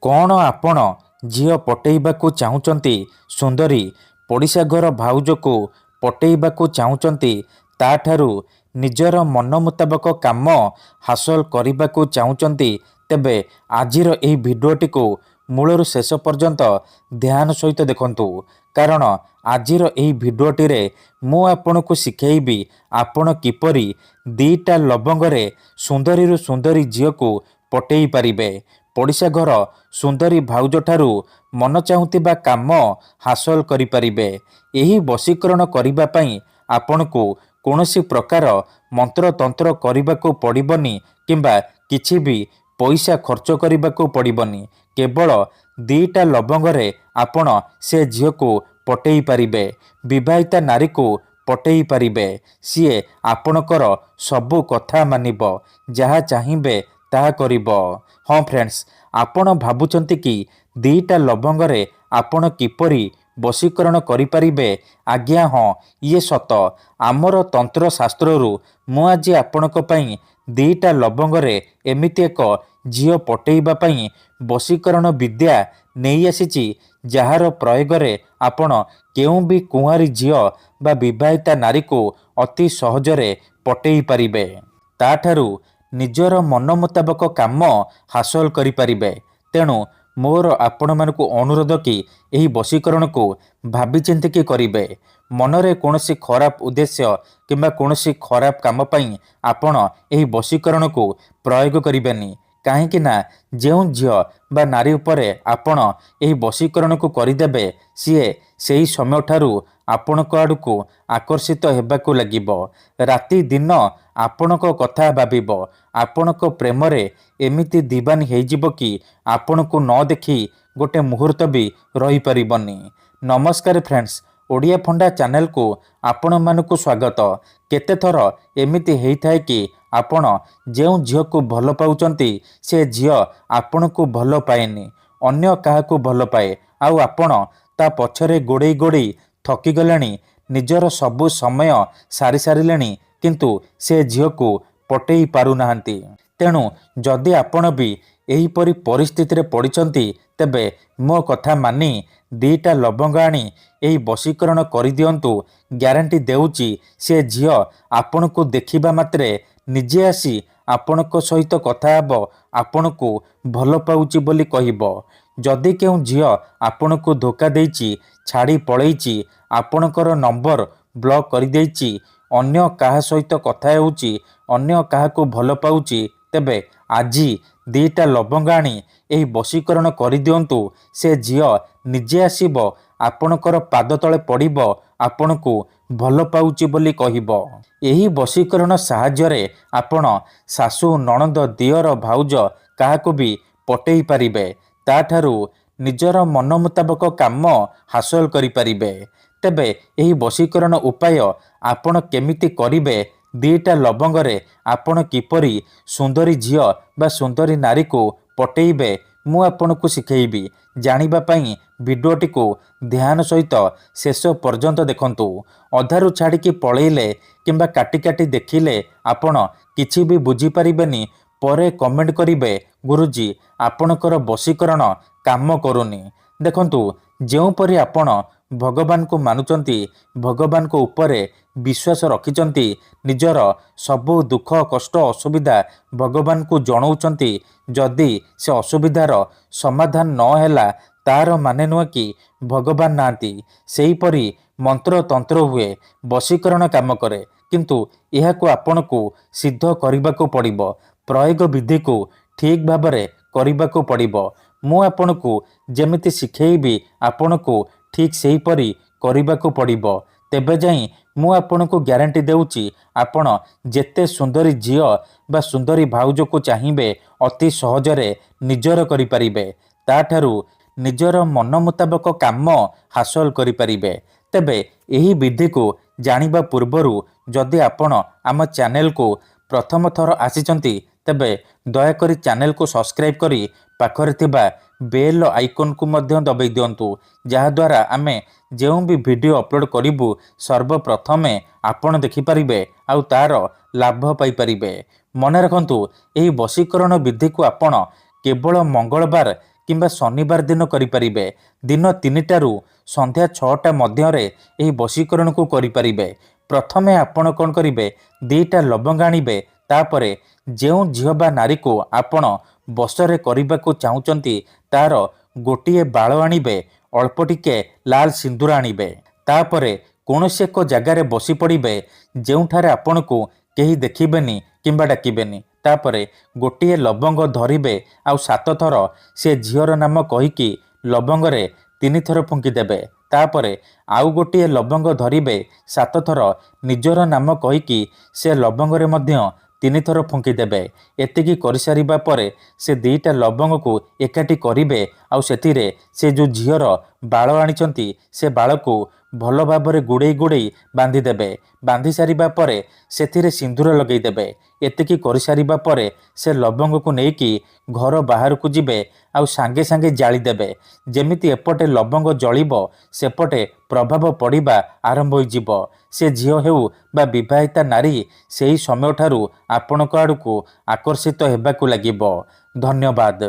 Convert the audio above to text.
କ'ଣ ଆପଣ ଝିଅ ପଟେଇବାକୁ ଚାହୁଁଛନ୍ତି? ସୁନ୍ଦରୀ ପଡ଼ିଶା ଘର ଭାଉଜକୁ ପଟେଇବାକୁ ଚାହୁଁଛନ୍ତି? ତା'ଠାରୁ ନିଜର ମନ ମୁତାବକ କାମ ହାସଲ କରିବାକୁ ଚାହୁଁଛନ୍ତି? ତେବେ ଆଜିର ଏହି ଭିଡ଼ିଓଟିକୁ ମୂଳରୁ ଶେଷ ପର୍ଯ୍ୟନ୍ତ ଧ୍ୟାନ ସହିତ ଦେଖନ୍ତୁ, କାରଣ ଆଜିର ଏହି ଭିଡ଼ିଓଟିରେ ମୁଁ ଆପଣଙ୍କୁ ଶିଖେଇବି ଆପଣ କିପରି ଦୁଇଟା ଲବଙ୍ଗରେ ସୁନ୍ଦରୀରୁ ସୁନ୍ଦରୀ ଝିଅକୁ ପଟେଇ ପାରିବେ। ପଡ଼ିଶା ଘର ସୁନ୍ଦରୀ ଭାଉଜଠାରୁ ମନ ଚାହୁଁଥିବା କାମ ହାସଲ କରିପାରିବେ। ଏହି ବଶୀକରଣ କରିବା ପାଇଁ ଆପଣଙ୍କୁ କୌଣସି ପ୍ରକାର ମନ୍ତ୍ରତନ୍ତ୍ର କରିବାକୁ ପଡ଼ିବନି କିମ୍ବା କିଛି ବି ପଇସା ଖର୍ଚ୍ଚ କରିବାକୁ ପଡ଼ିବନି। କେବଳ ଦୁଇଟା ଲବଙ୍ଗରେ ଆପଣ ସେ ଝିଅକୁ ପଟେଇ ପାରିବେ। ବିବାହିତା ନାରୀକୁ ପଟେଇ ପାରିବେ। ସିଏ ଆପଣଙ୍କର ସବୁ କଥା ମାନିବ, ଯାହା ଚାହିଁବେ ତାହା କରିବ। ହଁ ଫ୍ରେଣ୍ଡସ୍, ଆପଣ ଭାବୁଛନ୍ତି କି ଦୁଇଟା ଲବଙ୍ଗରେ ଆପଣ କିପରି ବଶୀକରଣ କରିପାରିବେ? ଆଜ୍ଞା ହଁ, ଇଏ ସତ। ଆମର ତନ୍ତ୍ରଶାସ୍ତ୍ରରୁ ମୁଁ ଆଜି ଆପଣଙ୍କ ପାଇଁ ଦୁଇଟା ଲବଙ୍ଗରେ ଏମିତି ଏକ ଝିଅ ପଟେଇବା ପାଇଁ ବଶୀକରଣ ବିଦ୍ୟା ନେଇ ଆସିଛି, ଯାହାର ପ୍ରୟୋଗରେ ଆପଣ କେଉଁ ବି କୁଆଁରୀ ଝିଅ ବା ବିବାହିତା ନାରୀକୁ ଅତି ସହଜରେ ପଟେଇ ପାରିବେ। ତା'ଠାରୁ ନିଜର ମନ ମୁତାବକ କାମ ହାସଲ କରିପାରିବେ। ତେଣୁ ମୋର ଆପଣମାନଙ୍କୁ ଅନୁରୋଧ କି ଏହି ବଶୀକରଣକୁ ଭାବିଚିନ୍ତିକି କରିବେ। ମନରେ କୌଣସି ଖରାପ ଉଦ୍ଦେଶ୍ୟ କିମ୍ବା କୌଣସି ଖରାପ କାମ ପାଇଁ ଆପଣ ଏହି ବଶୀକରଣକୁ ପ୍ରୟୋଗ କରିବେନି। କାହିଁକି ନା ଯେଉଁ ଝିଅ ବା ନାରୀ ଉପରେ ଆପଣ ଏହି ବଶୀକରଣକୁ କରିଦେବେ, ସିଏ ସେହି ସମୟଠାରୁ ଆପଣଙ୍କ ଆଡ଼କୁ ଆକର୍ଷିତ ହେବାକୁ ଲାଗିବ। ରାତି ଦିନ ଆପଣଙ୍କ କଥା ଭାବିବ। ଆପଣଙ୍କ ପ୍ରେମରେ ଏମିତି ଦିବାନୀ ହେଇଯିବ କି ଆପଣଙ୍କୁ ନ ଦେଖି ଗୋଟେ ମୁହୂର୍ତ୍ତ ବି ରହିପାରିବନି। ନମସ୍କାର ଫ୍ରେଣ୍ଡସ୍, ଓଡ଼ିଆ ଫଣ୍ଡା ଚ୍ୟାନେଲକୁ ଆପଣମାନଙ୍କୁ ସ୍ୱାଗତ। କେତେଥର ଏମିତି ହେଇଥାଏ କି ଆପଣ ଯେଉଁ ଝିଅକୁ ଭଲ ପାଉଛନ୍ତି, ସେ ଝିଅ ଆପଣଙ୍କୁ ଭଲ ପାଏନି, ଅନ୍ୟ କାହାକୁ ଭଲ ପାଏ। ଆଉ ଆପଣ ତା ପଛରେ ଗୋଡ଼େଇ ଗୋଡ଼େଇ ଥକିଗଲେଣି, ନିଜର ସବୁ ସମୟ ସାରି ସାରିଲେଣି, କିନ୍ତୁ ସେ ଝିଅକୁ ପଟେଇ ପାରୁନାହାନ୍ତି। ତେଣୁ ଯଦି ଆପଣ ବି ଏହିପରି ପରିସ୍ଥିତିରେ ପଡ଼ିଛନ୍ତି, ତେବେ ମୋ କଥା ମାନି ଦୁଇଟା ଲବଙ୍ଗ ଆଣି ଏହି ବଶୀକରଣ କରିଦିଅନ୍ତୁ। ଗ୍ୟାରେଣ୍ଟି ଦେଉଛି, ସେ ଝିଅ ଆପଣଙ୍କୁ ଦେଖିବା ମାତ୍ରେ ନିଜେ ଆସି ଆପଣଙ୍କ ସହିତ କଥା ହେବ, ଆପଣଙ୍କୁ ଭଲ ପାଉଛି ବୋଲି କହିବ। ଯଦି କେଉଁ ଝିଅ ଆପଣଙ୍କୁ ଧୋକା ଦେଇଛି, ଛାଡ଼ି ପଳେଇଛି, ଆପଣଙ୍କର ନମ୍ବର ବ୍ଲକ୍ କରିଦେଇଛି, ଅନ୍ୟ କାହା ସହିତ କଥା ହେଉଛି, ଅନ୍ୟ କାହାକୁ ଭଲ ପାଉଛି, ତେବେ ଆଜି ଦୁଇଟା ଲବଙ୍ଗ ଆଣି ଏହି ବଶୀକରଣ କରିଦିଅନ୍ତୁ। ସେ ଝିଅ ନିଜେ ଆସିବ, ଆପଣଙ୍କର ପାଦ ତଳେ ପଡ଼ିବ, ଆପଣଙ୍କୁ ଭଲ ପାଉଛି ବୋଲି କହିବ। ଏହି ବଶୀକରଣ ସାହାଯ୍ୟରେ ଆପଣ ଶାଶୁ, ନଣନ୍ଦ, ଦିଅର, ଭାଉଜ କାହାକୁ ବି ପଟେଇ ପାରିବେ। ତା'ଠାରୁ ନିଜର ମନ ମୁତାବକ କାମ ହାସଲ କରିପାରିବେ। ତେବେ ଏହି ବଶୀକରଣ ଉପାୟ ଆପଣ କେମିତି କରିବେ? ଦୁଇଟା ଲବଙ୍ଗରେ ଆପଣ କିପରି ସୁନ୍ଦରୀ ଝିଅ ବା ସୁନ୍ଦରୀ ନାରୀକୁ ପଟେଇବେ, ମୁଁ ଆପଣଙ୍କୁ ଶିଖେଇବି। ଜାଣିବା ପାଇଁ ଭିଡ଼ିଓଟିକୁ ଧ୍ୟାନ ସହିତ ଶେଷ ପର୍ଯ୍ୟନ୍ତ ଦେଖନ୍ତୁ। ଅଧାରୁ ଛାଡ଼ିକି ପଳେଇଲେ କିମ୍ବା କାଟି କାଟି ଦେଖିଲେ ଆପଣ କିଛି ବି ବୁଝିପାରିବେନି। ପରେ କମେଣ୍ଟ କରିବେ, ଗୁରୁଜୀ ଆପଣଙ୍କର ବଶୀକରଣ କାମ କରୁନି। ଦେଖନ୍ତୁ, ଯେଉଁପରି ଆପଣ ଭଗବାନଙ୍କୁ ମାନୁଛନ୍ତି, ଭଗବାନଙ୍କ ଉପରେ ବିଶ୍ୱାସ ରଖିଛନ୍ତି, ନିଜର ସବୁ ଦୁଃଖ କଷ୍ଟ ଅସୁବିଧା ଭଗବାନଙ୍କୁ ଜଣାଉଛନ୍ତି, ଯଦି ସେ ଅସୁବିଧାର ସମାଧାନ ନ ହେଲା, ତା'ର ମାନେ ନୁହେଁ କି ଭଗବାନ ନାହାନ୍ତି। ସେହିପରି ମନ୍ତ୍ରତନ୍ତ୍ର ହୁଏ, ବଶୀକରଣ କାମ କରେ, କିନ୍ତୁ ଏହାକୁ ଆପଣଙ୍କୁ ସିଦ୍ଧ କରିବାକୁ ପଡ଼ିବ। ପ୍ରୟୋଗ ବିଧିକୁ ଠିକ୍ ଭାବରେ କରିବାକୁ ପଡ଼ିବ। ମୁଁ ଆପଣଙ୍କୁ ଯେମିତି ଶିଖେଇବି, ଆପଣଙ୍କୁ ଠିକ୍ ସେହିପରି କରିବାକୁ ପଡ଼ିବ। ତେବେ ଯାଇ ମୁଁ ଆପଣଙ୍କୁ ଗ୍ୟାରେଣ୍ଟି ଦେଉଛି, ଆପଣ ଯେତେ ସୁନ୍ଦରୀ ଝିଅ ବା ସୁନ୍ଦରୀ ଭାଉଜକୁ ଚାହିଁବେ ଅତି ସହଜରେ ନିଜର କରିପାରିବେ। ତା'ଠାରୁ ନିଜର ମନ ମୁତାବକ କାମ ହାସଲ କରିପାରିବେ। ତେବେ ଏହି ବିଧିକୁ ଜାଣିବା ପୂର୍ବରୁ ଯଦି ଆପଣ ଆମ ଚ୍ୟାନେଲକୁ ପ୍ରଥମ ଥର ଆସିଛନ୍ତି, ତେବେ ଦୟାକରି ଚ୍ୟାନେଲକୁ ସବସ୍କ୍ରାଇବ୍ କରି ପାଖରେ ଥିବା ବେଲ୍ ଆଇକନ୍କୁ ମଧ୍ୟ ଦବାଇ ଦିଅନ୍ତୁ, ଯାହାଦ୍ୱାରା ଆମେ ଯେଉଁ ବି ଭିଡ଼ିଓ ଅପଲୋଡ଼ କରିବୁ ସର୍ବପ୍ରଥମେ ଆପଣ ଦେଖିପାରିବେ ଆଉ ତା'ର ଲାଭ ପାଇପାରିବେ। ମନେ ରଖନ୍ତୁ, ଏହି ବଶୀକରଣ ବିଧିକୁ ଆପଣ କେବଳ ମଙ୍ଗଳବାର କିମ୍ବା ଶନିବାର ଦିନ କରିପାରିବେ। ଦିନ 3ଟାରୁ ସନ୍ଧ୍ୟା 6ଟା ମଧ୍ୟରେ ଏହି ବଶୀକରଣକୁ କରିପାରିବେ। ପ୍ରଥମେ ଆପଣ କ'ଣ କରିବେ, 2ଟା ଲବଙ୍ଗ ଆଣିବେ। ତାପରେ ଯେଉଁ ଝିଅ ବା ନାରୀକୁ ଆପଣ ବଶରେ କରିବାକୁ ଚାହୁଁଛନ୍ତି ତାର ଗୋଟିଏ ବାଳ ଆଣିବେ, ଅଳ୍ପ ଟିକେ ଲାଲ ସିନ୍ଦୁର ଆଣିବେ। ତାପରେ କୌଣସି ଏକ ଜାଗାରେ ବସି ପଡ଼ିବେ ଯେଉଁଠାରେ ଆପଣଙ୍କୁ କେହି ଦେଖିବେନି କିମ୍ବା ଡାକିବେନି। ତାପରେ ଗୋଟିଏ ଲବଙ୍ଗ ଧରିବେ ଆଉ 7 ଥର ସେ ଝିଅର ନାମ କହିକି ଲବଙ୍ଗରେ 3 ଥର ଫୁଙ୍କିଦେବେ। ତାପରେ ଆଉ ଗୋଟିଏ ଲବଙ୍ଗ ଧରିବେ, 7 ଥର ନିଜର ନାମ କହିକି ସେ ଲବଙ୍ଗରେ ମଧ୍ୟ 3 ଥର ଫୁଙ୍କିଦେବେ। ଏତିକି କରିସାରିବା ପରେ ସେ 2ଟା ଲବଙ୍ଗକୁ ଏକାଠି କରିବେ ଆଉ ସେଥିରେ ସେ ଯେଉଁ ଝିଅର ବାଳ ଆଣିଛନ୍ତି ସେ ବାଳକୁ ଭଲ ଭାବରେ ଗୁଡ଼େଇ ବାନ୍ଧିଦେବେ। ବାନ୍ଧି ସାରିବା ପରେ ସେଥିରେ ସିନ୍ଦୁର ଲଗେଇଦେବେ। ଏତିକି କରିସାରିବା ପରେ ସେ ଲବଙ୍ଗକୁ ନେଇକି ଘର ବାହାରକୁ ଯିବେ ଆଉ ସାଙ୍ଗେ ସାଙ୍ଗେ ଜାଳିଦେବେ। ଯେମିତି ଏପଟେ ଲବଙ୍ଗ ଜଳିବ ସେପଟେ ପ୍ରଭାବ ପଡ଼ିବା ଆରମ୍ଭ ହୋଇଯିବ। ସେ ଝିଅ ହେଉ ବା ବିବାହିତା ନାରୀ ସେହି ସମୟଠାରୁ ଆପଣଙ୍କ ଆଡ଼କୁ ଆକର୍ଷିତ ହେବାକୁ ଲାଗିବ। ଧନ୍ୟବାଦ।